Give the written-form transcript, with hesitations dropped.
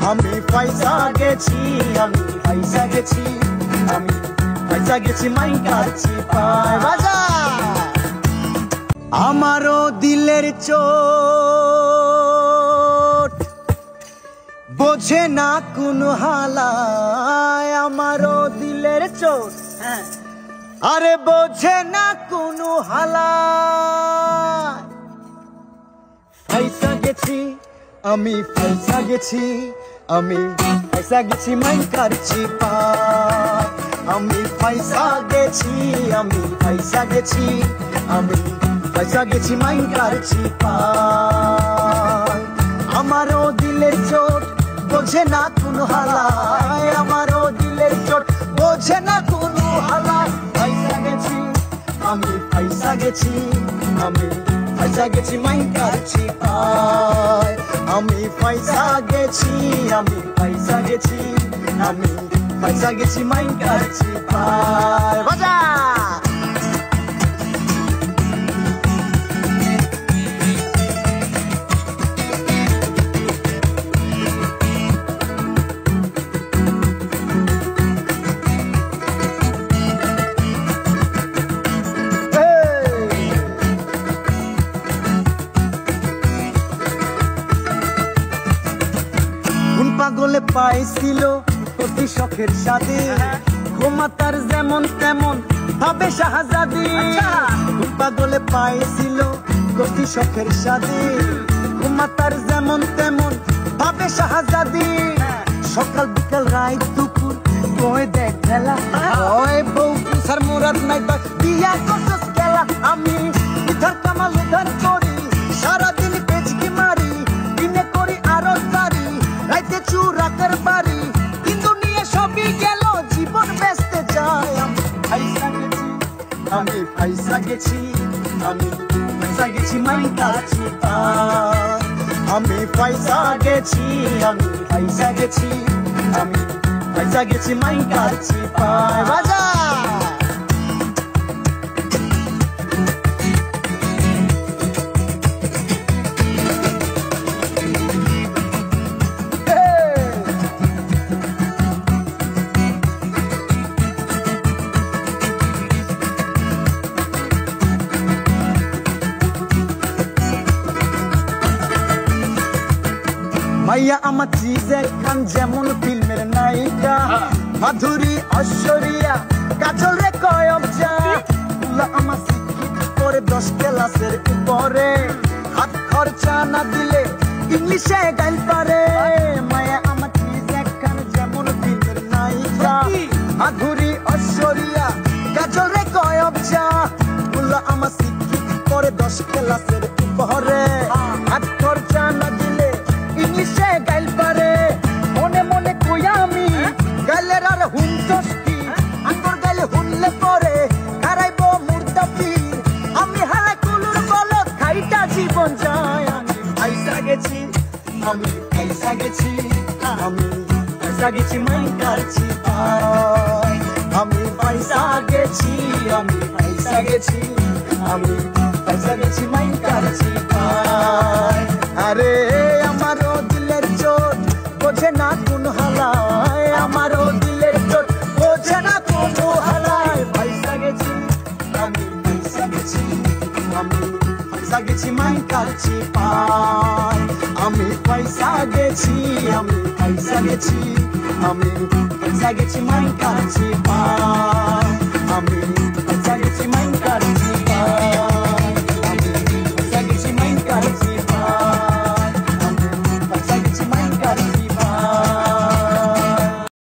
আমি পয়সা গেছি, আমি পয়সা গেছি, আমি পয়সা গেছি মাইকার চিপায়। বাজা আমারও দিলের চোট বোঝে না কোন হালায়, আমারও দিলের চোট আরে বোঝে না কোন হালায়। পয়সা গেছি, আমি পয়সা গেছি, আমি পয়সা গেছি মাইকার চিপায়। আমি পয়সা গেছি, আমি পয়সা গেছি, আমি পয়সা গেছি মাইকার চিপায়। আমারও দিলের চোট বোঝে না কোন হালায়, আমারও দিলের চোট বোঝে না কোন হালায়। পয়সা গেছি, আমি পয়সা গেছি, আমি পয়সা গেছি মাইকার চিপায়। আমি পয়সা গেছি, আমি পয়সা গেছি, আমি পয়সা গেছি মাইকার চিপায়। বাজা পাগলে পাইছিল অতি শখের সাথে, ক্ষমতার যেমন তেমন ভাবে শাহজাদি। পাগলে পাইছিল অতি শখের সাথে, ক্ষমতার যেমন তেমন ভাবে শাহজাদি। সকাল বিকাল রাত দুপুর কই দেখ খেলা, ওই বউ সার মুরাদ নাই তো বিয়া করছস খেলা। আমি ইধার কামাল উধার করি, সারাদিন পেচকি মারি, দিনে করি আরো বাড়ি, রাইতে চুরাকের বাড়ি, কিন্তু নিয়ে সবই গেল জীবন বেচতে যায়। আমি পয়সা গেছি, আমি পয়সা গেছি মাইকার চিপায়। আমি পয়সা গেছি, আমি পয়সা গেছি, আমি পয়সা গেছি মাইকার চিপায়। বাজা মাইয়া আমার চিজ খান যেমন ফিল্মের নায়িকা, মাধুরী ঐশ্বরিয়া কাজল রে কয়ব যা। আমার শিক্ষিত করে 10 ক্লাসের উপরে, হাত খরচা না দিলে ইংলিশে গাইল পারে। মায়া আমার চিজ খান যেমন ফিল্মের নায়িকা, মাধুরী ঐশ্বরিয়া কাজল রে কয়ব যা। আমার শিক্ষিত করে 10 ক্লাসের উপরে, হাত খরচা না দিলে ইংলিশে গাইল পারে। মনে মনে কই আমি গাইলের আর হুনছস কি, আঙ্গুর গাইলে হুনলে পরে হারাইব মুর্দা পীর। আমি হারা কুলুর বলত খাইটা জীবন যায়। আমি পয়সা গেছি, আমি পয়সা গেছি, আমি পয়সা গেছি মাইকার চিপায়। আমি পয়সা গেছি, আমি পয়সা গেছি, আমি পয়সা গেছি মাইকার চিপায়। আরে আমারও দিলের চোট বোঝে না কোন হালায়, আমারও দিলের চোট বোঝে না কোন হালায়। পয়সা গেছি, আমি পয়সা গেছি, আমি পয়সা গেছি মাইকার চিপায়। আমি পয়সা গেছি, আমি পয়সা গেছি, আমি পয়সা গেছি মাইকার চিপায়।